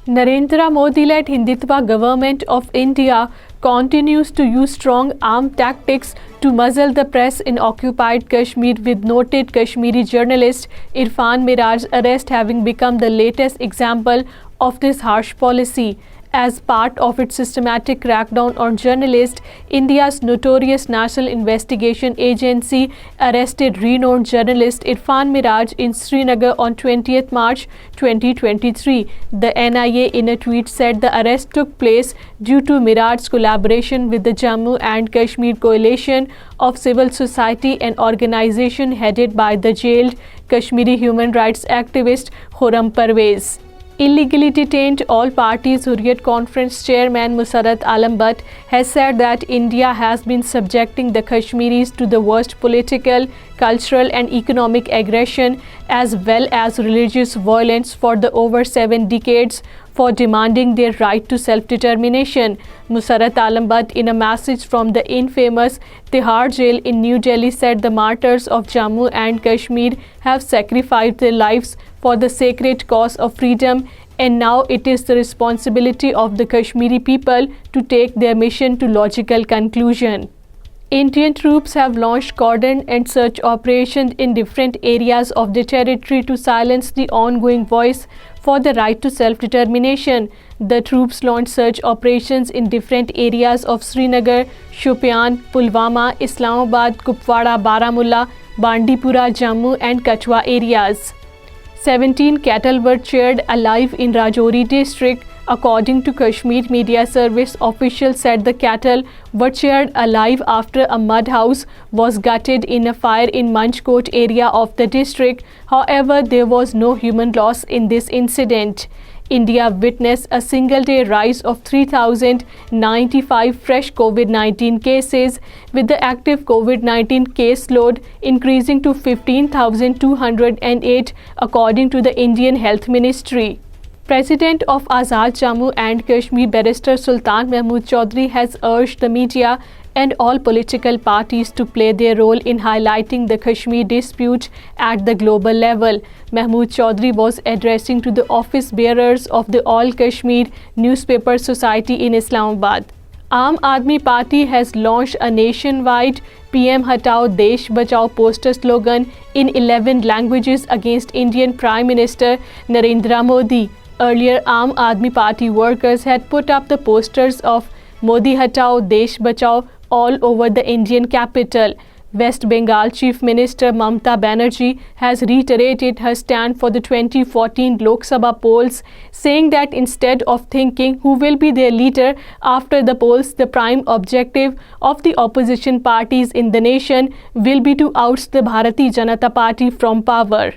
Narendra Modi-led Hindutva government of India continues to use strong arm tactics to muzzle the press in occupied Kashmir, with noted Kashmiri journalist Irfan Miraj's arrest having become the latest example of this harsh policy. As part of its systematic crackdown on journalists, India's notorious National Investigation Agency arrested renowned journalist Irfan Miraj in Srinagar on 20th March 2023. The NIA in a tweet said the arrest took place due to Miraj's collaboration with the Jammu and Kashmir Coalition of Civil Society, an organization headed by the jailed Kashmiri human rights activist Khurram Parvez. Illegally detained All Parties Hurriyat Conference Chairman Musarrat Alam Butt has said that India has been subjecting the Kashmiris to the worst political, cultural and economic aggression as well as religious violence for the over 7 decades for demanding their right to self-determination. Musarrat Alam Butt, in a message from the infamous Tihar jail in New Delhi, said the martyrs of Jammu and Kashmir have sacrificed their lives for the sacred cause of freedom, and now it is the responsibility of the Kashmiri people to take their mission to logical conclusion. Indian troops have launched cordon and search operations in different areas of the territory to silence the ongoing voice for the right to self-determination. The troops launched search operations in different areas of Srinagar, Shopian, Pulwama, Islamabad, Kupwara, Baramulla, Bandipora, Jammu and Kachwa areas. 17 cattle were sheared alive in Rajouri district. According to Kashmir Media Service, officials said the cattle were sheared alive after a mud house was gutted in a fire in Manchkot area of the district. However, there was no human loss in this incident. India witnessed a single-day rise of 3,095 fresh COVID-19 cases, with the active COVID-19 caseload increasing to 15,208, according to the Indian Health Ministry. President of Azad Jammu and Kashmir, Barrister Sultan Mahmood Chaudhry, has urged the media and all political parties to play their role in highlighting the Kashmir dispute at the global level. Mahmood Chaudhry was addressing to the office bearers of the All Kashmir Newspaper Society in Islamabad. Aam Aadmi Party has launched a nationwide PM Hatao Desh Bachao poster slogan in 11 languages against Indian Prime Minister Narendra Modi. Earlier, Aam Aadmi Party workers had put up the posters of Modi Hatao Desh Bachao all over the Indian capital. West Bengal Chief Minister Mamata Banerjee has reiterated her stand for the 2014 Lok Sabha polls, saying that instead of thinking who will be their leader after the polls, the prime objective of the opposition parties in the nation will be to oust the Bharatiya Janata Party from power.